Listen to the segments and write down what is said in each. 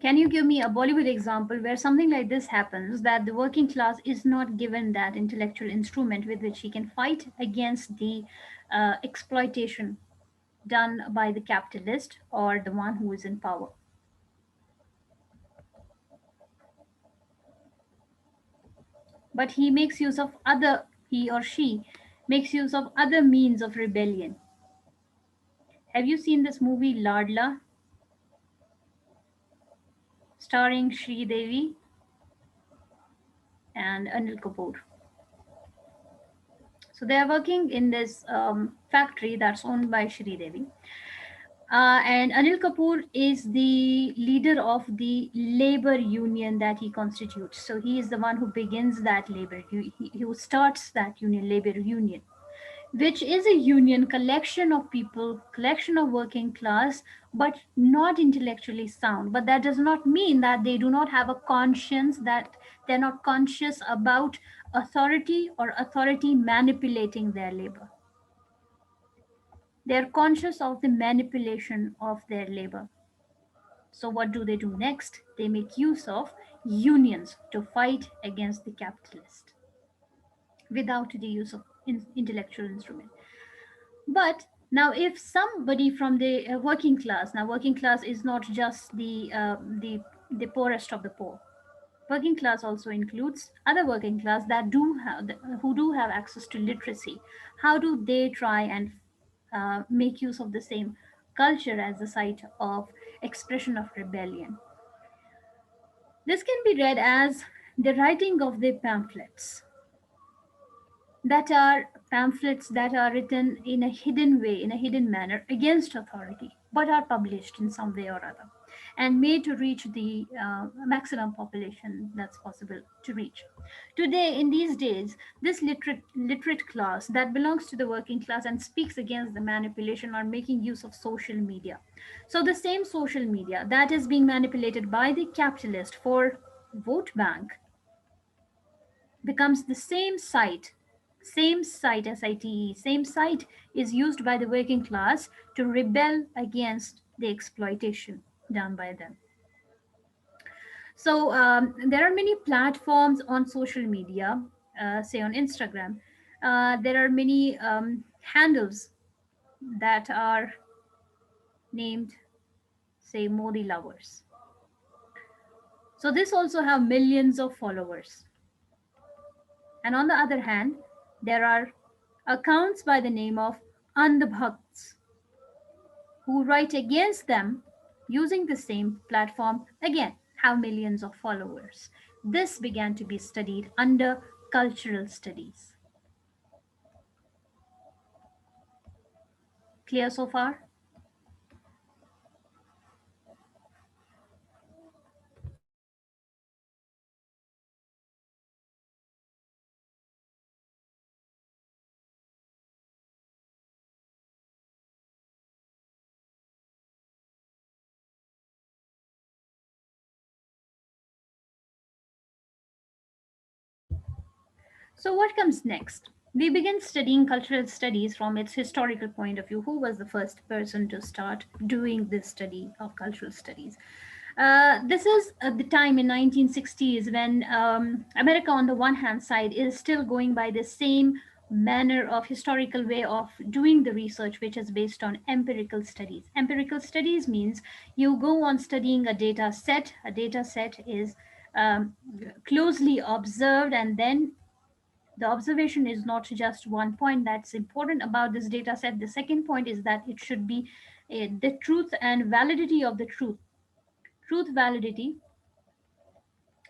Can you give me a Bollywood example where something like this happens, that the working class is not given that intellectual instrument with which he can fight against the exploitation done by the capitalist or the one who is in power? But he or she makes use of other means of rebellion. Have you seen this movie Ladla, starring Sri Devi and Anil Kapoor? So they are working in this factory that's owned by Sri Devi. And Anil Kapoor is the leader of the labor union that he constitutes. So he is the one who begins that who starts that union, labor union, which is a union collection of people, collection of working class, but not intellectually sound. But that does not mean that they do not have a conscience, that they're not conscious about authority or authority manipulating their labor. They're conscious of the manipulation of their labor. So, what do they do next? They make use of unions to fight against the capitalist without the use of intellectual instrument. But now, if somebody from the working class, now working class is not just the poorest of the poor. Working class also includes other working class that who do have access to literacy. How do they try and make use of the same culture as a site of expression of rebellion? This can be read as the writing of the pamphlets that are written in a hidden way, in a hidden manner against authority, but are published in some way or other and made to reach the maximum population that's possible to reach. Today, in these days, this literate class that belongs to the working class and speaks against the manipulation are making use of social media. So, the same social media that is being manipulated by the capitalist for vote bank becomes the same site, SITE, same site is used by the working class to rebel against the exploitation done by them. So there are many platforms on social media, say on Instagram. There are many handles that are named, say, Modi lovers. So this also have millions of followers. And on the other hand, there are accounts by the name of Andhbhakts who write against them using the same platform, again, have millions of followers. This began to be studied under cultural studies. Clear so far? So, what comes next? We begin studying cultural studies from its historical point of view. Who was the first person to start doing this study of cultural studies? This is the time in 1960s when America, on the one hand side, is still going by the same manner of historical way of doing the research, which is based on empirical studies. Empirical studies means you go on studying a data set. A data set is closely observed, and then the observation is not just one point that's important about this data set. The second point is that it should be the truth and validity of the truth. Truth validity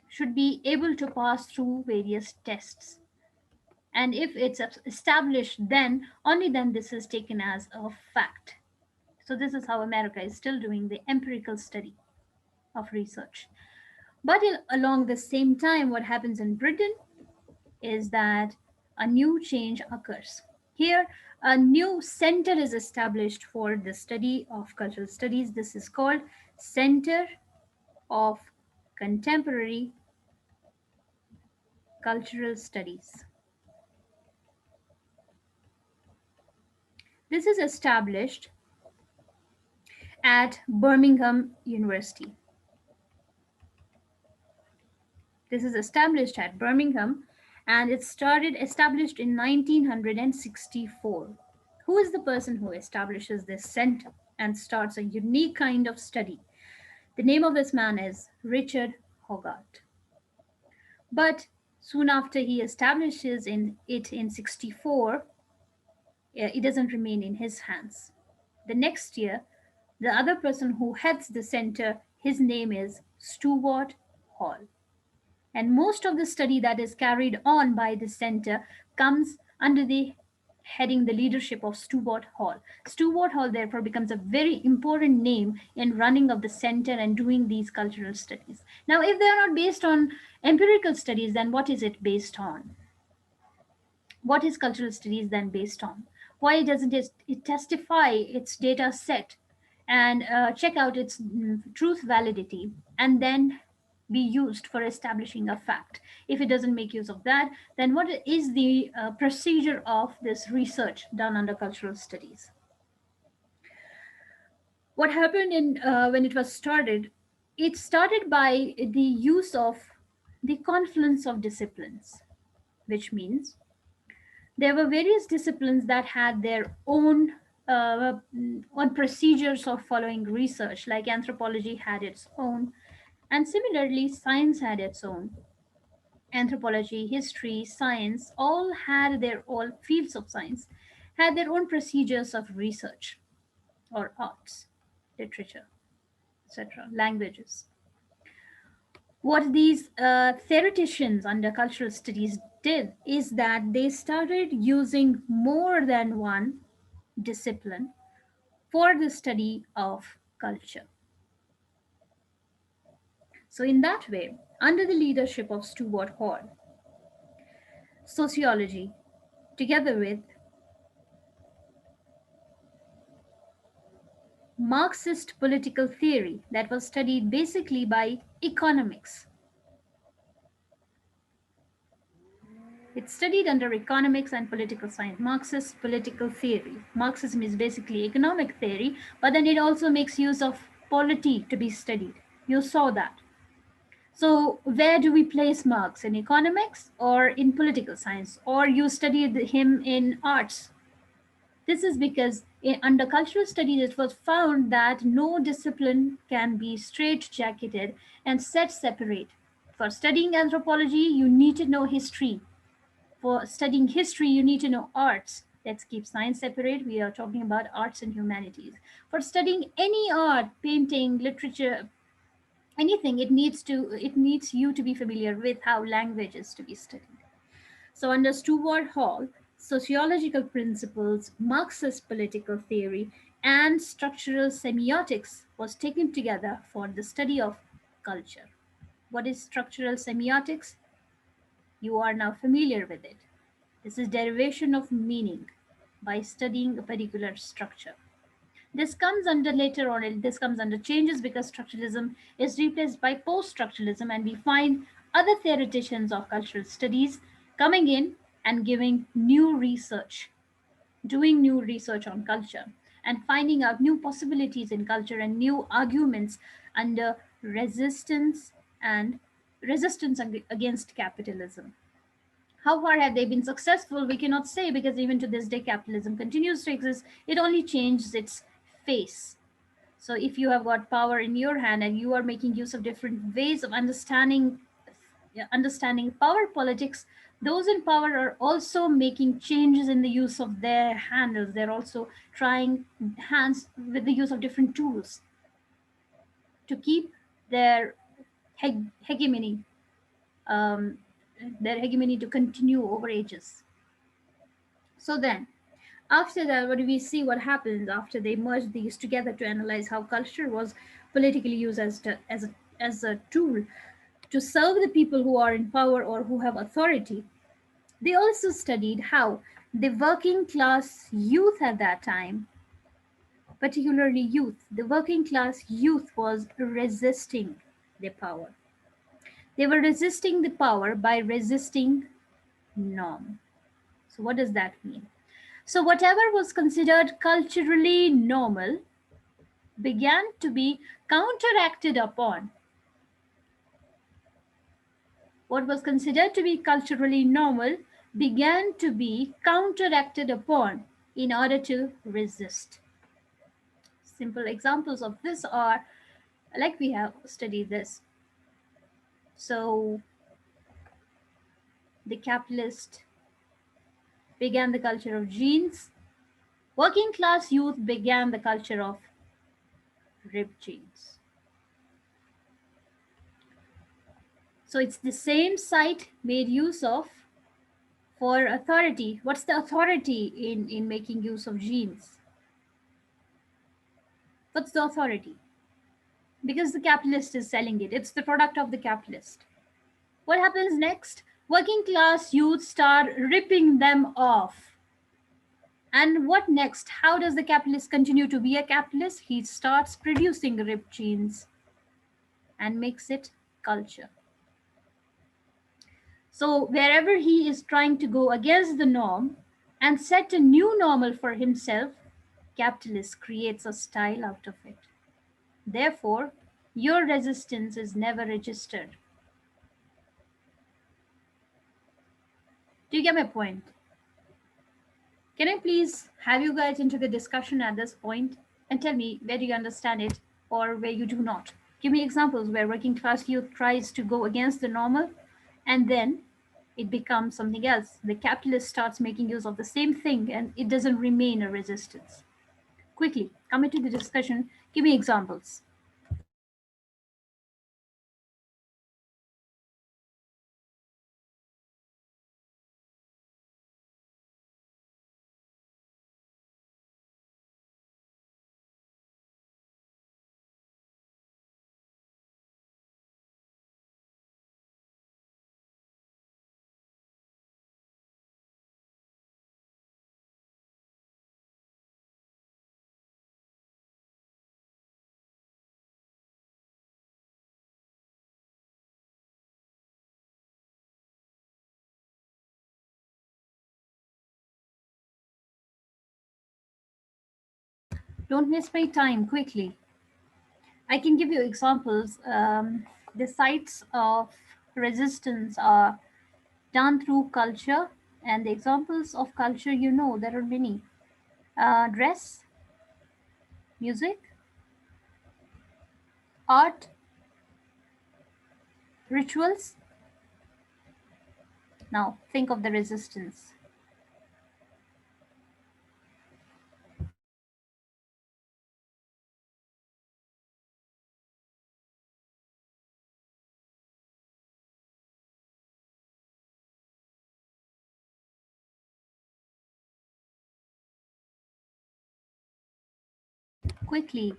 should be able to pass through various tests. And if it's established, then only then this is taken as a fact. So this is how America is still doing the empirical study of research. But along the same time, what happens in Britain is that a new change occurs. Here, a new center is established for the study of cultural studies. This is called Center of Contemporary Cultural Studies. This is established at Birmingham University. This is established at Birmingham, and it started established in 1964. Who is the person who establishes this center and starts a unique kind of study? The name of this man is Richard Hogarth. But soon after he establishes it in 64, it doesn't remain in his hands. The next year, the other person who heads the center, his name is Stuart Hall. And most of the study that is carried on by the center comes under the heading the leadership of Stuart Hall. Stuart Hall therefore becomes a very important name in running of the center and doing these cultural studies. Now, if they are not based on empirical studies, then what is it based on? What is cultural studies then based on? Why doesn't it testify its data set and check out its truth validity and then be used for establishing a fact? If it doesn't make use of that, then what is the procedure of this research done under cultural studies? What happened in when it was started? It started by the use of the confluence of disciplines, which means there were various disciplines that had their own procedures of following research, like anthropology had its own, and similarly, science had its own. Anthropology, history, science all had their own fields of science, had their own procedures of research or arts, literature, etc., languages. What these theoreticians under cultural studies did is that they started using more than one discipline for the study of culture. So, in that way, under the leadership of Stuart Hall, sociology, together with Marxist political theory that was studied basically by economics. It's studied under economics and political science, Marxist political theory. Marxism is basically economic theory, but then it also makes use of polity to be studied. You saw that. So, where do we place Marx? In economics or in political science? Or you studied him in arts? This is because under cultural studies, it was found that no discipline can be straitjacketed and set separate. For studying anthropology, you need to know history. For studying history, you need to know arts. Let's keep science separate. We are talking about arts and humanities. For studying any art, painting, literature, anything, it needs you to be familiar with how language is to be studied. So under Stuart Hall, sociological principles, Marxist political theory, and structural semiotics was taken together for the study of culture. What is structural semiotics? You are now familiar with it. This is derivation of meaning by studying a particular structure. This comes under later on, this comes under changes because structuralism is replaced by post structuralism, and we find other theoreticians of cultural studies coming in and giving new research, doing new research on culture, and finding out new possibilities in culture and new arguments under and resistance against capitalism. How far have they been successful? We cannot say because even to this day, capitalism continues to exist. It only changes its face. So, if you have got power in your hand and you are making use of different ways of understanding, yeah, understanding power politics, those in power are also making changes in the use of their handles. They're also trying hands with the use of different tools to keep their hegemony, um, their hegemony to continue over ages. So then, after that, what do we see? What happens after they merge these together to analyze how culture was politically used as a tool to serve the people who are in power or who have authority? They also studied how the working class youth at that time, particularly youth, the working class youth was resisting the power. They were resisting the power by resisting norm. So, what does that mean? So, whatever was considered culturally normal began to be counteracted upon What was considered to be culturally normal began to be counteracted upon in order to resist. Simple examples of this are like we have studied this. So, the capitalist began the culture of jeans, working class youth began the culture of ripped jeans. So, it's the same site made use of for authority. What's the authority in making use of jeans? What's the authority? Because the capitalist is selling it, it's the product of the capitalist. What happens next? Working class youth start ripping them off. And what next? How does the capitalist continue to be a capitalist? He starts producing ripped jeans and makes it culture. So, wherever he is trying to go against the norm and set a new normal for himself, capitalist creates a style out of it. Therefore, your resistance is never registered. Do you get my point? Can I please have you guys into the discussion at this point and tell me where do you understand it or where you do not? Give me examples where working class youth tries to go against the normal and then it becomes something else. The capitalist starts making use of the same thing and it doesn't remain a resistance. Quickly, come into the discussion. Give me examples. Don't waste my time quickly. I can give you examples. The sites of resistance are done through culture, and the examples of culture, there are many. Dress, music, art, rituals. Now, think of the resistance. Quickly,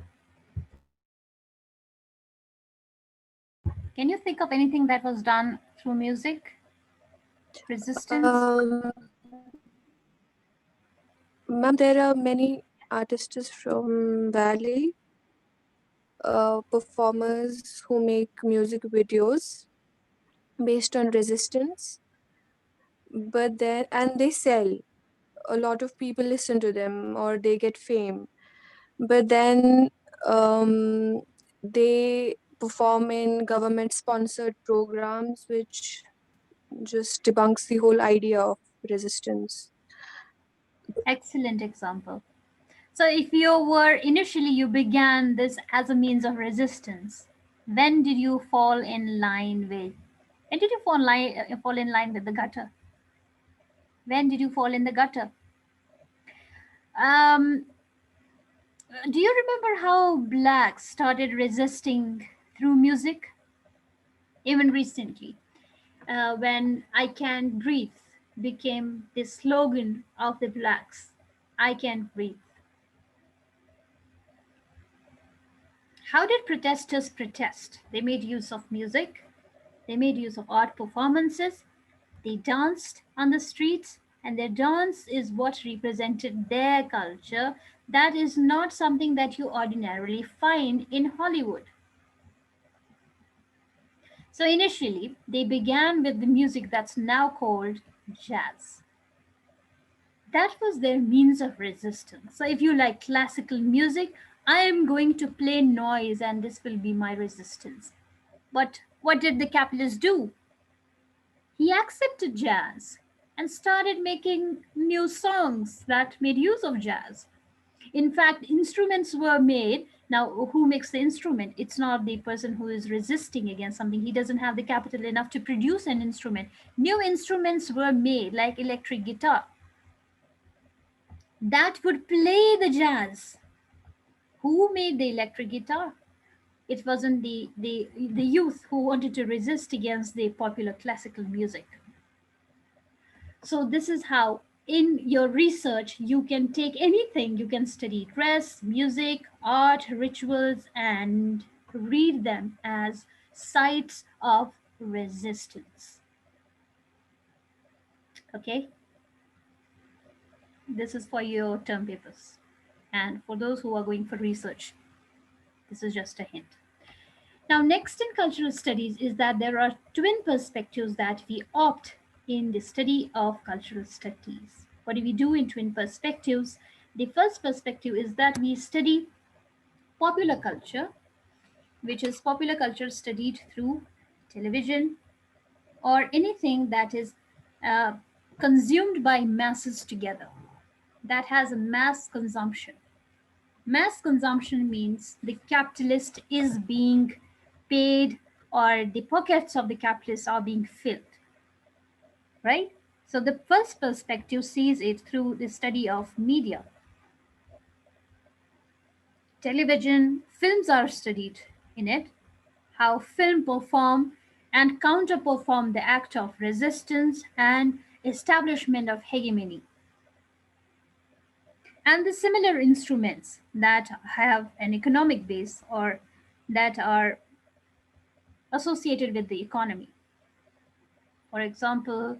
can you think of anything that was done through music? Resistance? Ma'am, there are many artists from Valley, performers who make music videos based on resistance, but then and they sell. A lot of people listen to them or they get fame, but then um, they perform in government-sponsored programs, which just debunks the whole idea of resistance. Excellent example. So, if you began this as a means of resistance, when did you fall in line with? When did you fall in line with the gutter? When did you fall in the gutter? Um, do you remember how blacks started resisting through music? Even recently, when I Can't Breathe became the slogan of the blacks. I can't breathe. How did protesters protest? They made use of music, they made use of art performances, they danced on the streets, and their dance is what represented their culture. That is not something that you ordinarily find in Hollywood. So initially, they began with the music that's now called jazz. That was their means of resistance. So if you like classical music, I am going to play noise and this will be my resistance. But what did the capitalists do? He accepted jazz and started making new songs that made use of jazz. In fact, instruments were made. Now, who makes the instrument? It's not the person who is resisting against something. He doesn't have the capital enough to produce an instrument. New instruments were made, like electric guitar, that would play the jazz. Who made the electric guitar? It wasn't the youth who wanted to resist against the popular classical music. So this is how in your research you can take anything. You can study dress, music, art, rituals, and read them as sites of resistance. Okay, this is for your term papers, and for those who are going for research, this is just a hint. Now, next in cultural studies is that there are twin perspectives that we opt in the study of cultural studies. What do we do in twin perspectives? The first perspective is that we study popular culture, which is popular culture studied through television or anything that is uh, consumed by masses together, that has a mass consumption. Mass consumption means the capitalist is being paid, or the pockets of the capitalists are being filled, right? So the first perspective sees it through the study of media. Television, films are studied in it, how film perform and counter-perform the act of resistance and establishment of hegemony. And the similar instruments that have an economic base or that are associated with the economy. For example,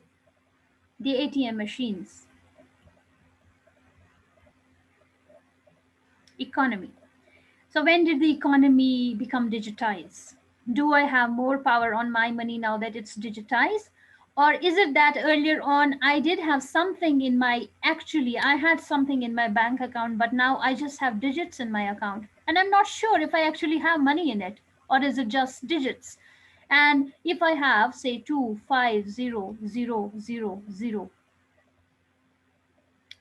the ATM machines, economy. So, when did the economy become digitized? Do I have more power on my money now that it's digitized? Or is it that earlier on I did have something in my, actually, I had something in my bank account, but now I just have digits in my account? And I'm not sure if I actually have money in it, or is it just digits? And if I have, say, 250,000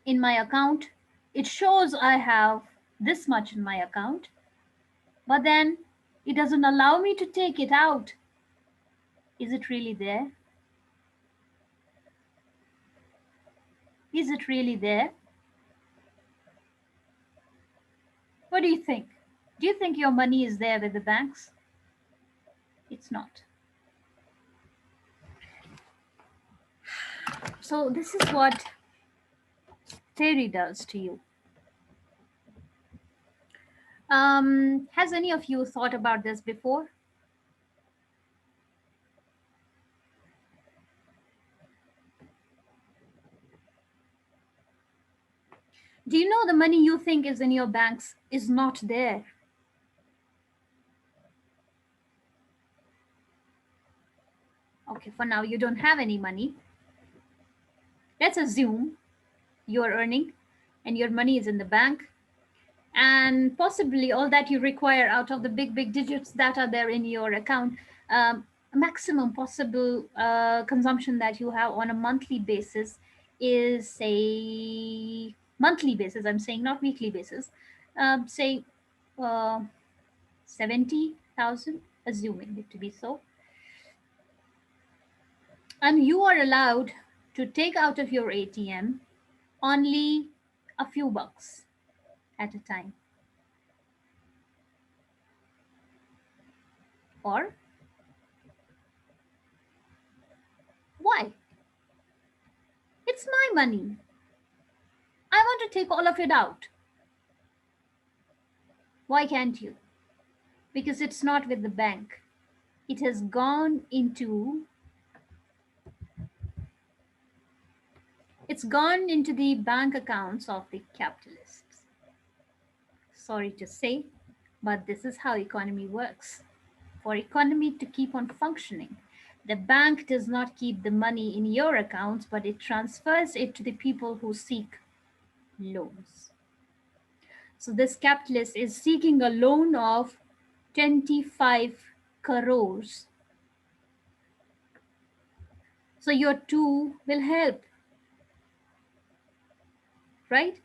in my account, it shows I have this much in my account, but then it doesn't allow me to take it out. Is it really there? Is it really there? What do you think? Do you think your money is there with the banks? It's not. So, this is what theory does to you. Has any of you thought about this before? Do you know the money you think is in your banks is not there? Okay, for now, you don't have any money. Let's assume you're earning and your money is in the bank, and possibly all that you require out of the big digits that are there in your account, maximum possible consumption that you have on a monthly basis is, say, monthly basis, I'm saying, not weekly basis, say, uh, 70,000, assuming it to be so, and you are allowed to take out of your ATM only a few bucks at a time. Or why? It's my money. I want to take all of it out. Why can't you? Because it's not with the bank. It has gone into, the bank accounts of the capitalists. Sorry to say, but this is how economy works. For economy to keep on functioning, the bank does not keep the money in your accounts, but it transfers it to the people who seek loans. So this capitalist is seeking a loan of 25 crores. So your two will help, right?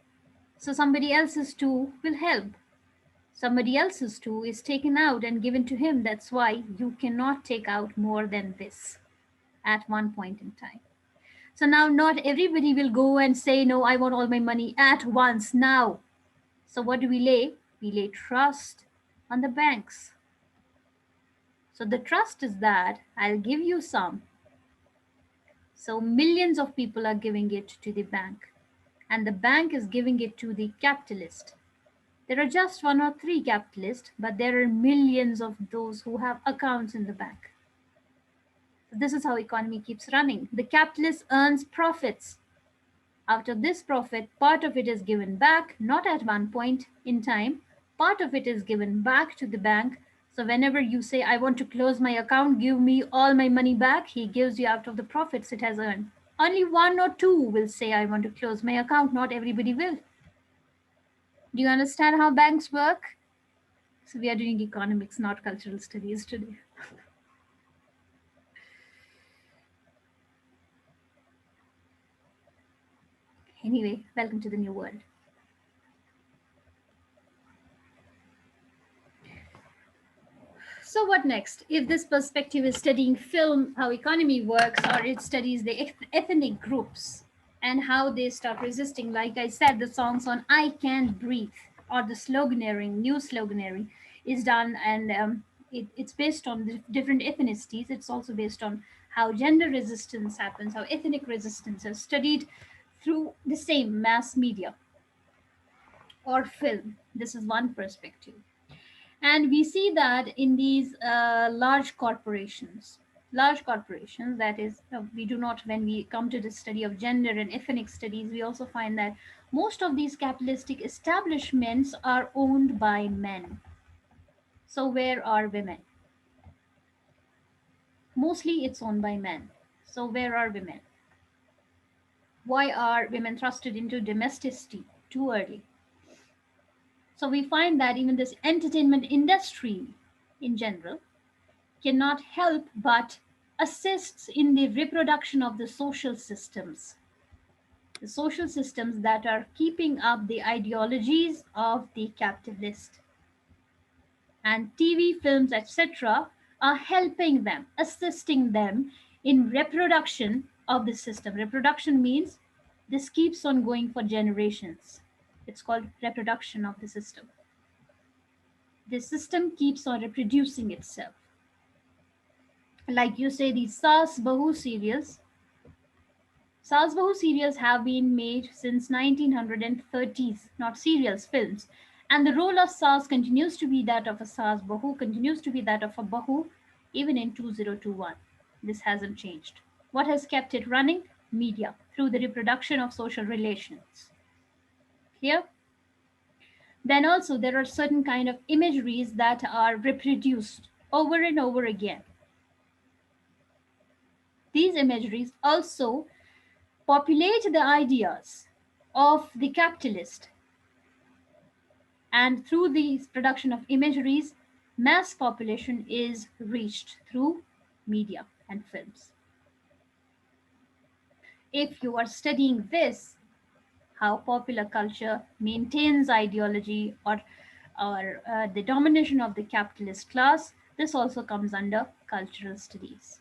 So somebody else's two will help. Somebody else's two is taken out and given to him. That's why you cannot take out more than this at one point in time. So now not everybody will go and say, no, I want all my money at once now. So what do we lay? We lay trust on the banks. So the trust is that I'll give you some. So millions of people are giving it to the bank, and the bank is giving it to the capitalist. There are just one or three capitalists, but there are millions of those who have accounts in the bank. So this is how economy keeps running. The capitalist earns profits. After this profit, part of it is given back, not at one point in time. Part of it is given back to the bank. So whenever you say, I want to close my account, give me all my money back, he gives you out of the profits it has earned. Only one or two will say, I want to close my account. Not everybody will. Do you understand how banks work? So we are doing economics, not cultural studies today. Anyway, welcome to the new world. So what next? If this perspective is studying film, how economy works, or it studies the ethnic groups and how they start resisting, like I said, the songs on I Can't Breathe or the sloganeering, new sloganeering is done, and it's based on the different ethnicities. It's also based on how gender resistance happens, how ethnic resistance is studied through the same mass media or film. This is one perspective. And we see that in these large corporations, that is, we do not, when we come to the study of gender and ethnic studies, we also find that most of these capitalistic establishments are owned by men. So where are women? Mostly it's owned by men. So where are women? Why are women thrusted into domesticity too early? So we find that even this entertainment industry in general cannot help but assists in the reproduction of the social systems that are keeping up the ideologies of the capitalist. And TV, films, etc., are helping them, assisting them in reproduction of the system. Reproduction means this keeps on going for generations. It's called reproduction of the system. The system keeps on reproducing itself. Like you say, these Sas Bahu serials, Saas Bahu serials have been made since 1930s, not serials, films. And the role of Saas continues to be that of a Saas Bahu, continues to be that of a Bahu, even in 2021. This hasn't changed. What has kept it running? Media, through the reproduction of social relations. Clear? Then also there are certain kind of imageries that are reproduced over and over again. These imageries also populate the ideas of the capitalist, and through the production of imageries, mass population is reached through media and films. If you are studying this, how popular culture maintains ideology or the domination of the capitalist class, this also comes under cultural studies.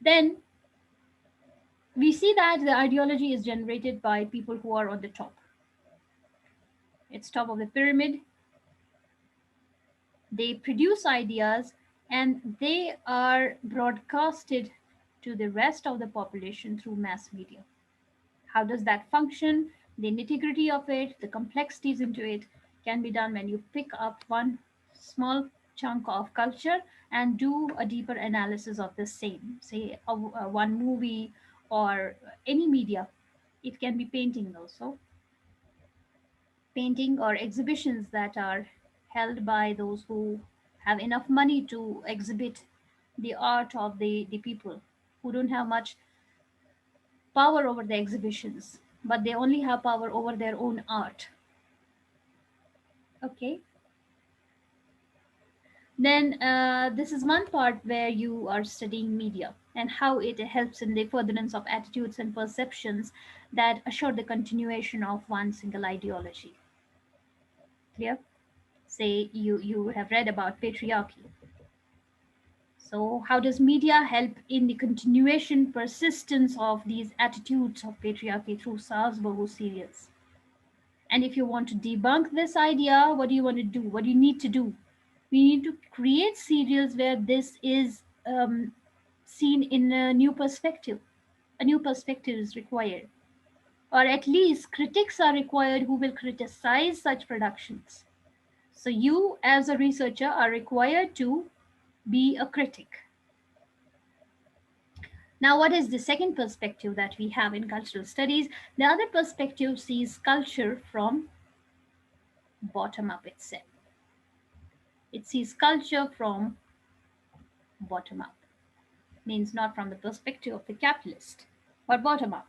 Then we see that the ideology is generated by people who are on the top. It's top of the pyramid. They produce ideas and they are broadcasted to the rest of the population through mass media. How does that function? The nitty gritty of it, the complexities into it can be done when you pick up one small chunk of culture and do a deeper analysis of the same. Say one movie or any media. It can be painting also, painting or exhibitions that are held by those who have enough money to exhibit the art of the people who don't have much power over the exhibitions, but they only have power over their own art. Okay. Then this is one part where you are studying media and how it helps in the furtherance of attitudes and perceptions that assure the continuation of one single ideology. Clear? Say you have read about patriarchy. So how does media help in the continuation persistence of these attitudes of patriarchy through Salzburg serials? And if you want to debunk this idea, what do you want to do? What do you need to do? We need to create serials where this is seen in a new perspective. A new perspective is required. Or at least critics are required who will criticize such productions. So you, as a researcher, are required to be a critic. Now, what is the second perspective that we have in cultural studies? The other perspective sees culture from bottom up itself. It sees culture from bottom up, means not from the perspective of the capitalist, but bottom up.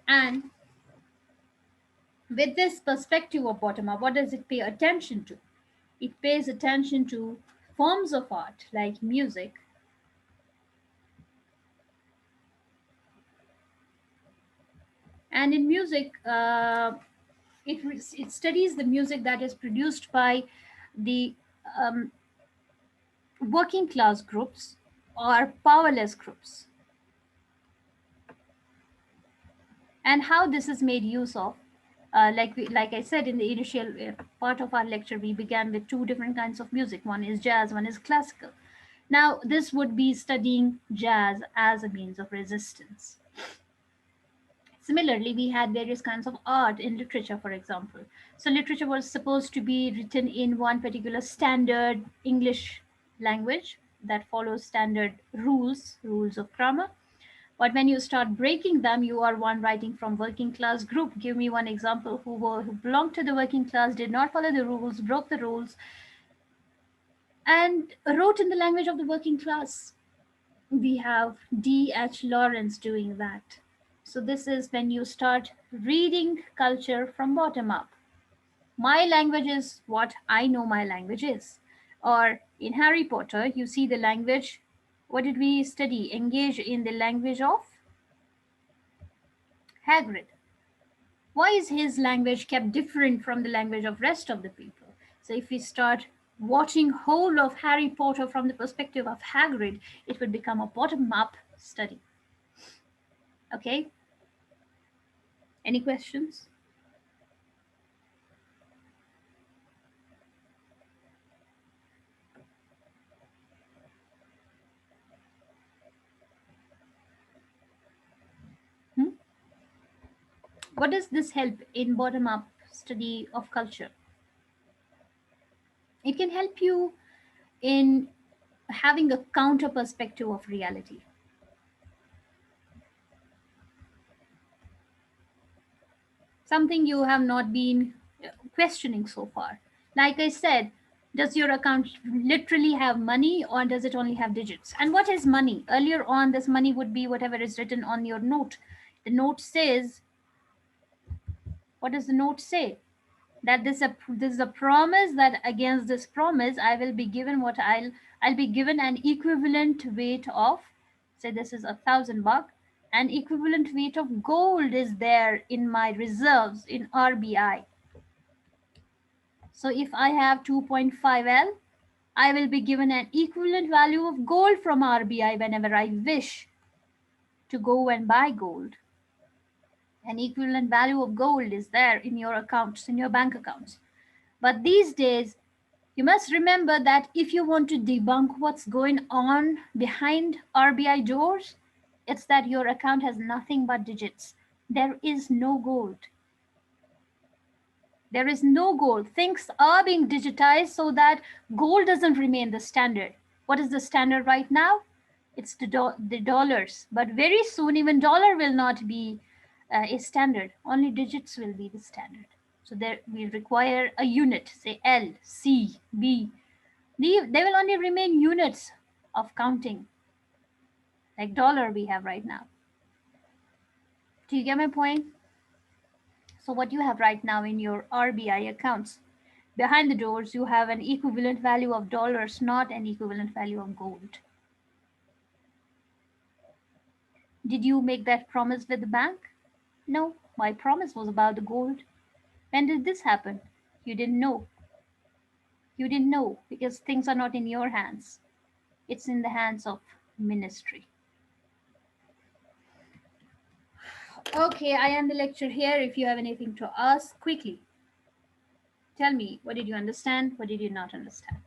And with this perspective of bottom up, what does it pay attention to? It pays attention to forms of art like music, and in music, it studies the music that is produced by the um, working class groups or powerless groups, and how this is made use of. Like I said in the initial part of our lecture, we began with two different kinds of music. One is jazz, one is classical. Now, this would be studying jazz as a means of resistance. Similarly, we had various kinds of art in literature, for example. So, literature was supposed to be written in one particular standard English language that follows standard rules of grammar. But when you start breaking them, you are one writing from working class group. Give me one example who belonged to the working class, did not follow the rules, broke the rules, and wrote in the language of the working class. We have D.H. Lawrence doing that. So this is when you start reading culture from bottom up. My language is what I know my language is. Or in Harry Potter, you see the language. What did we study? Engage in the language of Hagrid. Why is his language kept different from the language of rest of the people? So if we start watching whole of Harry Potter from the perspective of Hagrid, it would become a bottom up study. Okay, any questions? Hmm? What does this help in bottom up study of culture? It can help you in having a counter perspective of reality, something you have not been questioning so far. Like I said, does your account literally have money or does it only have digits? And what is money? Earlier on, this money would be whatever is written on your note. The note says, what does the note say? That this is a promise that against this promise I will be given I'll be given an equivalent weight of, say this is 1,000 buck, an equivalent weight of gold is there in my reserves in RBI. So if I have 2.5L, I will be given an equivalent value of gold from RBI whenever I wish to go and buy gold. An equivalent value of gold is there in your accounts, in your bank accounts. But these days, you must remember that if you want to debunk what's going on behind RBI doors, it's that your account has nothing but digits. There is no gold. There is no gold. Things are being digitized so that gold doesn't remain the standard. What is the standard right now? It's the dollars. But very soon, even dollar will not be a standard. Only digits will be the standard. So there we require a unit, say L, C, B. They will only remain units of counting, like dollar we have right now. Do you get my point? So what you have right now in your RBI accounts, Behind the doors, you have an equivalent value of dollars, not an equivalent value of gold. Did you make that promise with the bank? No, my promise was about the gold. When did this happen? You didn't know. You didn't know because things are not in your hands. It's in the hands of ministry. Okay, I end the lecture here. If you have anything to ask, quickly tell me, what did you understand? What did you not understand?